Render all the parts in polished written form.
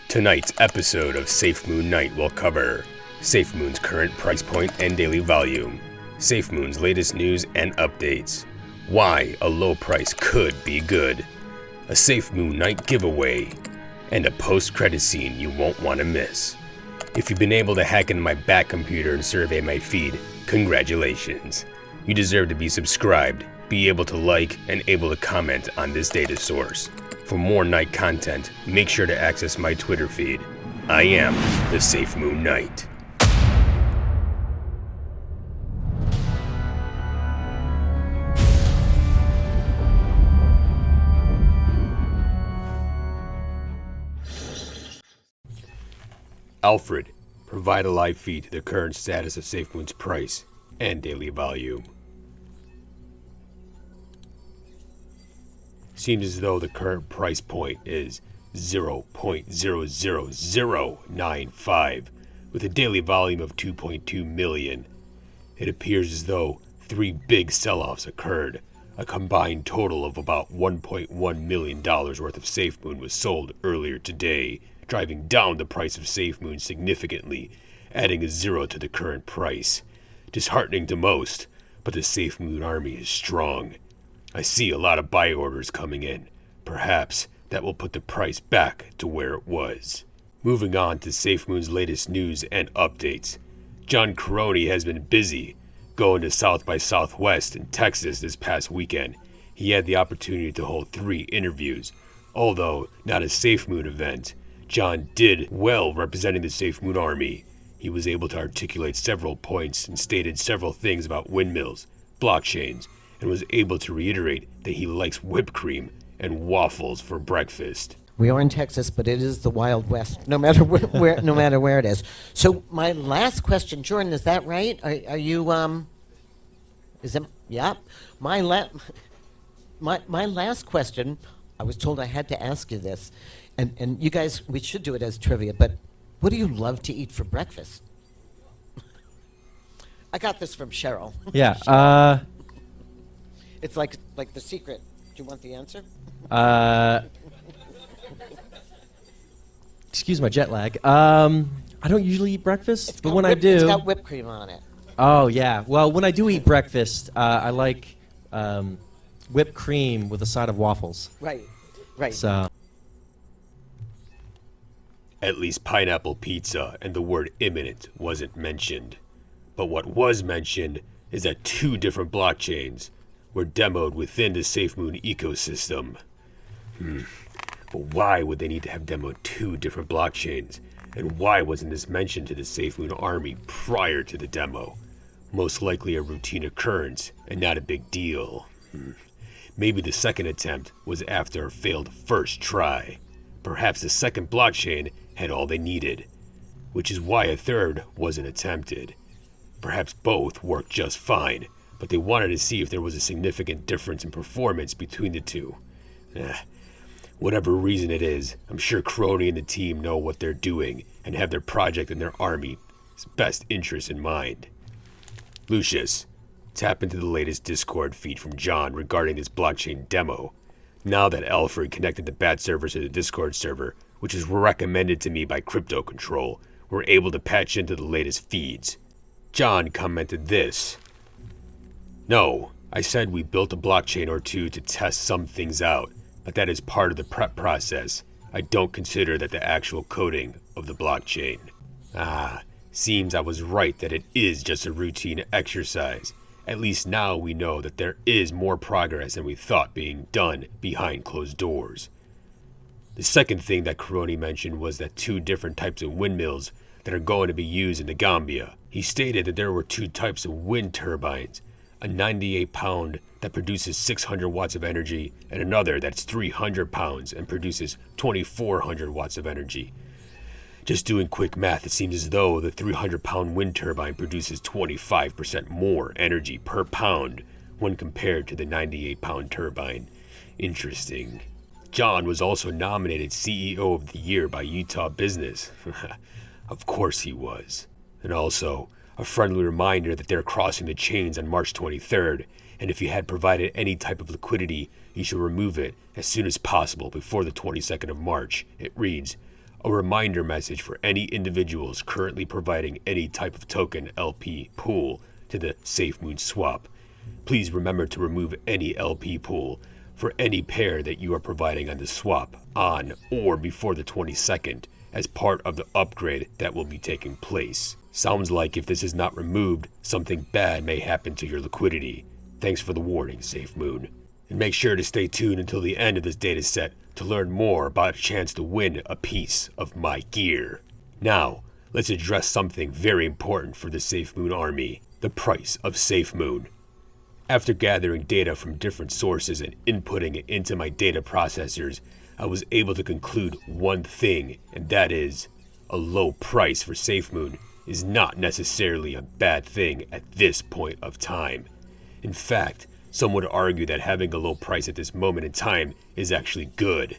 Tonight's episode of Safemoon Knight will cover Safemoon's current price point and daily volume, Safemoon's latest news and updates, why a low price could be good, a Safemoon Knight giveaway, and a post-credit scene you won't want to miss. If you've been able to hack into my back computer and survey my feed, congratulations. You deserve to be subscribed, be able to like, and able to comment on this data source. For more Knight content, make sure to access my Twitter feed. I am the Safemoon Knight. Alfred, provide a live feed to the current status of Safemoon's price and daily volume. Seems as though the current price point is 0.00095, with a daily volume of 2.2 million. It appears as though 3 big sell-offs occurred. A combined total of about $1.1 million worth of Safemoon was sold earlier today, driving down the price of Safemoon significantly, adding a zero to the current price. Disheartening to most, but the Safemoon army is strong. I see a lot of buy orders coming in. Perhaps that will put the price back to where it was. Moving on to Safemoon's latest news and updates. John Caroni has been busy going to South by Southwest in Texas this past weekend. He had the opportunity to hold 3 interviews. Although not a Safemoon event, John did well representing the Safemoon army. He was able to articulate several points and stated several things about windmills, blockchains, and was able to reiterate that he likes whipped cream and waffles for breakfast. We are in Texas, but it is the Wild West, no matter where no matter where it is. So my last question, Jordan, is that right? Are you is it? Yeah. My last question, I was told I had to ask you this, and you guys, we should do it as trivia. But what do you love to eat for breakfast? I got this from Cheryl. Yeah. It's like The Secret. Do you want the answer? Excuse my jet lag. I don't usually eat breakfast, but when I do... It's got whipped cream on it. Oh, yeah. Well, when I do eat breakfast, I like whipped cream with a side of waffles. Right. So... At least pineapple pizza and the word imminent wasn't mentioned. But what was mentioned is that 2 different blockchains were demoed within the Safemoon ecosystem. But why would they need to have demoed 2 different blockchains? And why wasn't this mentioned to the Safemoon army prior to the demo? Most likely a routine occurrence and not a big deal. Maybe the second attempt was after a failed first try. Perhaps the second blockchain had all they needed, which is why a third wasn't attempted. Perhaps both worked just fine, but they wanted to see if there was a significant difference in performance between the 2. Whatever reason it is, I'm sure Crony and the team know what they're doing and have their project and their army's best interests in mind. Lucius, tap into the latest Discord feed from John regarding this blockchain demo. Now that Alfred connected the BAT server to the Discord server, which is recommended to me by Crypto Control, we're able to patch into the latest feeds. John commented this. No, I said we built a blockchain or 2 to test some things out, but that is part of the prep process. I don't consider that the actual coding of the blockchain. Seems I was right that it is just a routine exercise. At least now we know that there is more progress than we thought being done behind closed doors. The second thing that Caroni mentioned was that 2 different types of windmills that are going to be used in the Gambia. He stated that there were 2 types of wind turbines, a 98-pound that produces 600 watts of energy, and another that's 300 pounds and produces 2,400 watts of energy. Just doing quick math, it seems as though the 300-pound wind turbine produces 25% more energy per pound when compared to the 98-pound turbine. Interesting. John was also nominated CEO of the Year by Utah Business. Of course he was. And also, a friendly reminder that they're crossing the chains on March 23rd, and if you had provided any type of liquidity, you should remove it as soon as possible before the 22nd of March. It reads, A reminder message for any individuals currently providing any type of token LP pool to the Safemoon swap. Please remember to remove any LP pool for any pair that you are providing on the swap on or before the 22nd as part of the upgrade that will be taking place. Sounds like if this is not removed, something bad may happen to your liquidity. Thanks for the warning, Safemoon. And make sure to stay tuned until the end of this dataset to learn more about a chance to win a piece of my gear. Now, let's address something very important for the Safemoon army, the price of Safemoon. After gathering data from different sources and inputting it into my data processors, I was able to conclude one thing, and that is, a low price for Safemoon is not necessarily a bad thing at this point of time. In fact, some would argue that having a low price at this moment in time is actually good.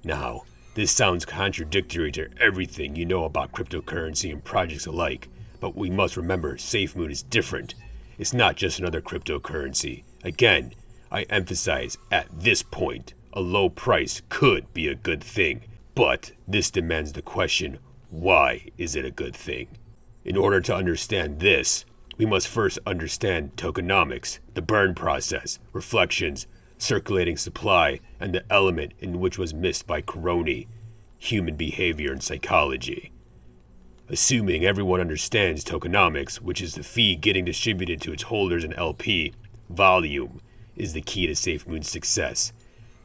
Now, this sounds contradictory to everything you know about cryptocurrency and projects alike, but we must remember Safemoon is different. It's not just another cryptocurrency. Again, I emphasize at this point, a low price could be a good thing, but this demands the question, why is it a good thing? In order to understand this, we must first understand tokenomics, the burn process, reflections, circulating supply, and the element in which was missed by Coroni, human behavior and psychology. Assuming everyone understands tokenomics, which is the fee getting distributed to its holders in LP, volume is the key to Safemoon's success.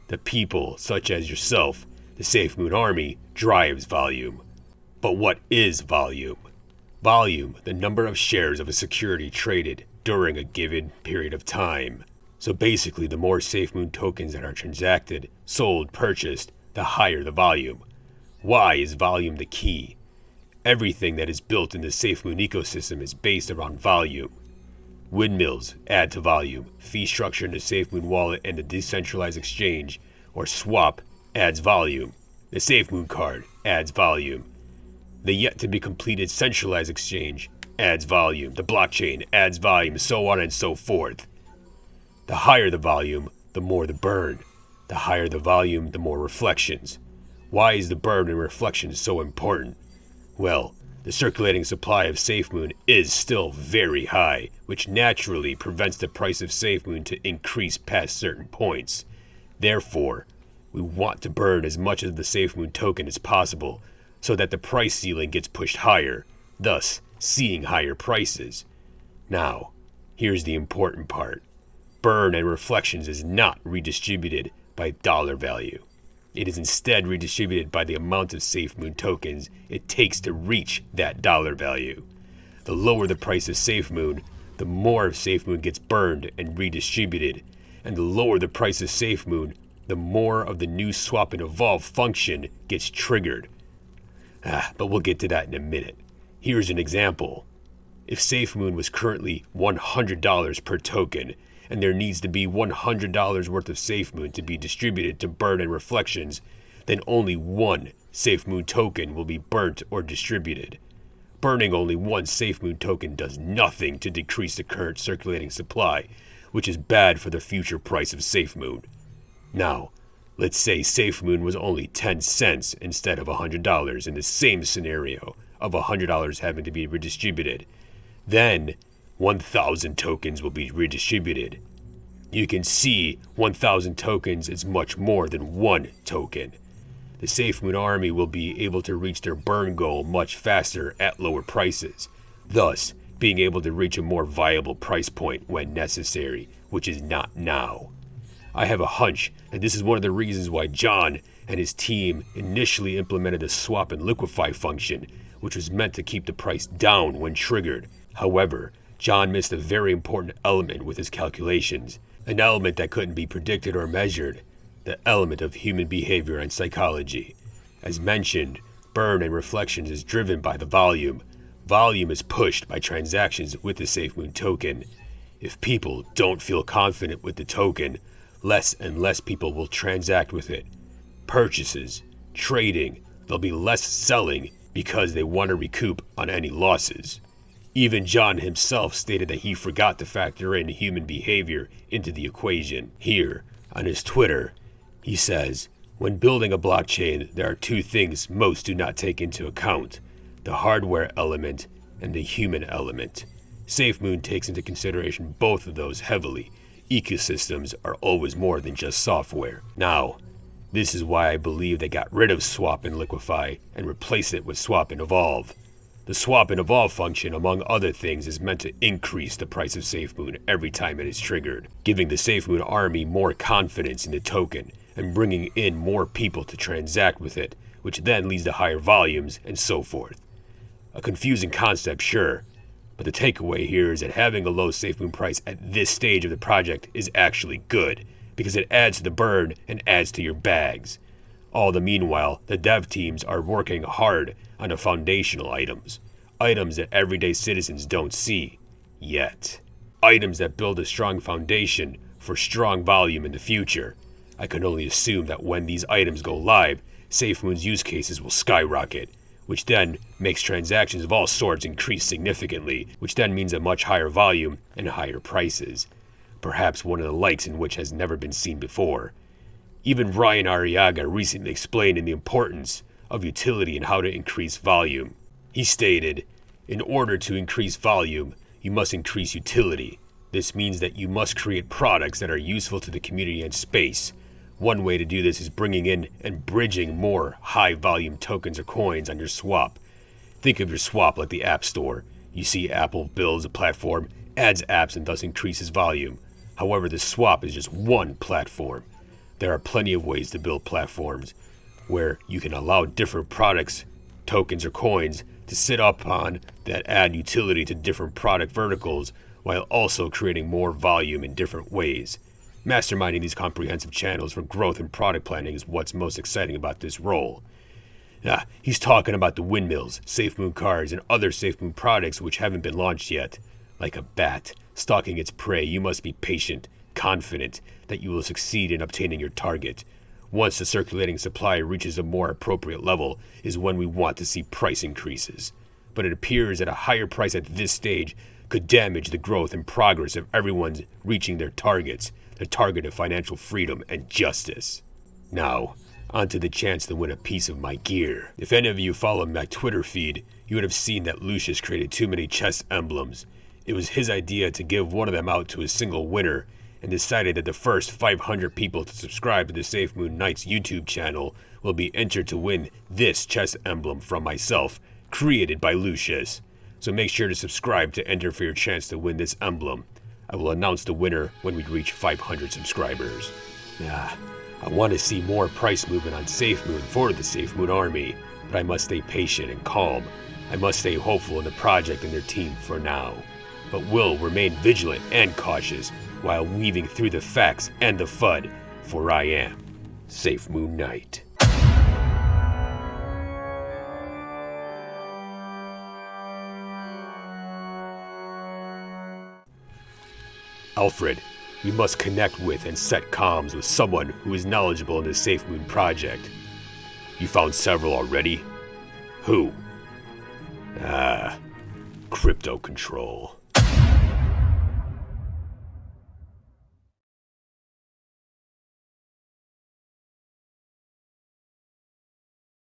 The people, such as yourself, the Safemoon army, drives volume. But what is volume? Volume, the number of shares of a security traded during a given period of time. So basically, the more Safemoon tokens that are transacted, sold, purchased, the higher the volume. Why is volume the key? Everything that is built in the Safemoon ecosystem is based around volume. Windmills add to volume. Fee structure in the Safemoon wallet and the decentralized exchange, or swap, adds volume. The Safemoon card adds volume. The yet-to-be-completed centralized exchange adds volume. The blockchain adds volume, so on and so forth. The higher the volume, the more the burn. The higher the volume, the more reflections. Why is the burn and reflections so important? Well, the circulating supply of Safemoon is still very high, which naturally prevents the price of Safemoon to increase past certain points. Therefore, we want to burn as much of the Safemoon token as possible, so that the price ceiling gets pushed higher, thus seeing higher prices. Now, here's the important part. Burn and reflections is not redistributed by dollar value. It is instead redistributed by the amount of Safemoon tokens it takes to reach that dollar value. The lower the price of Safemoon, the more of Safemoon gets burned and redistributed, and the lower the price of Safemoon, the more of the new swap and evolve function gets triggered. But we'll get to that in a minute. Here's an example. If Safemoon was currently $100 per token, and there needs to be $100 worth of Safemoon to be distributed to burn and reflections, then only one Safemoon token will be burnt or distributed. Burning only one Safemoon token does nothing to decrease the current circulating supply, which is bad for the future price of Safemoon. Now, let's say Safemoon was only 10 cents instead of $100 in the same scenario of $100 having to be redistributed. Then, 1,000 tokens will be redistributed. You can see 1,000 tokens is much more than one token. The Safemoon army will be able to reach their burn goal much faster at lower prices, thus being able to reach a more viable price point when necessary, which is not now. I have a hunch that this is one of the reasons why John and his team initially implemented the swap and liquefy function, which was meant to keep the price down when triggered. However, John missed a very important element with his calculations, an element that couldn't be predicted or measured, the element of human behavior and psychology. As mentioned, burn and reflections is driven by the volume. Volume is pushed by transactions with the Safemoon token. If people don't feel confident with the token, less and less people will transact with it. Purchases, trading, there'll be less selling because they want to recoup on any losses. Even John himself stated that he forgot to factor in human behavior into the equation. Here, on his Twitter, he says, When building a blockchain, there are two things most do not take into account: the hardware element and the human element. Safemoon takes into consideration both of those heavily. Ecosystems are always more than just software. Now, this is why I believe they got rid of swap and liquefy and replaced it with swap and evolve. The swap and evolve function, among other things, is meant to increase the price of Safemoon every time it is triggered, giving the Safemoon army more confidence in the token and bringing in more people to transact with it, which then leads to higher volumes and so forth. A confusing concept, sure, but the takeaway here is that having a low Safemoon price at this stage of the project is actually good, because it adds to the burn and adds to your bags. All the meanwhile, the dev teams are working hard on the foundational items that everyday citizens don't see yet. Items that build a strong foundation for strong volume in the future. I can only assume that when these items go live, Safemoon's use cases will skyrocket, which then makes transactions of all sorts increase significantly, which then means a much higher volume and higher prices. Perhaps one of the likes in which has never been seen before. Even Ryan Arriaga recently explained in the importance of utility and how to increase volume. He stated, "In order to increase volume, you must increase utility. This means that you must create products that are useful to the community and space. One way to do this is bringing in and bridging more high-volume tokens or coins on your swap. Think of your swap like the App Store. You see Apple builds a platform, adds apps, and thus increases volume. However, the swap is just one platform. There are plenty of ways to build platforms where you can allow different products, tokens, or coins to sit up on that add utility to different product verticals while also creating more volume in different ways. Masterminding these comprehensive channels for growth and product planning is what's most exciting about this role." He's talking about the windmills, Safemoon cards, and other Safemoon products which haven't been launched yet. Like a bat stalking its prey, you must be patient, confident that you will succeed in obtaining your target. Once the circulating supply reaches a more appropriate level is when we want to see price increases. But it appears that a higher price at this stage could damage the growth and progress of everyone reaching their targets, the target of financial freedom and justice. Now, onto the chance to win a piece of my gear. If any of you follow my Twitter feed, you would have seen that Lucius created too many chest emblems. It was his idea to give one of them out to a single winner, and decided that the first 500 people to subscribe to the Safemoon Knight's YouTube channel will be entered to win this chest emblem from myself, created by Lucius. So make sure to subscribe to enter for your chance to win this emblem. I will announce the winner when we reach 500 subscribers. I want to see more price movement on Safemoon for the Safemoon army, but I must stay patient and calm. I must stay hopeful in the project and their team for now, but will remain vigilant and cautious while weaving through the facts and the FUD, for I am Safemoon Knight. Alfred, we must connect with and set comms with someone who is knowledgeable in the Safemoon project. You found several already? Who? Crypto control.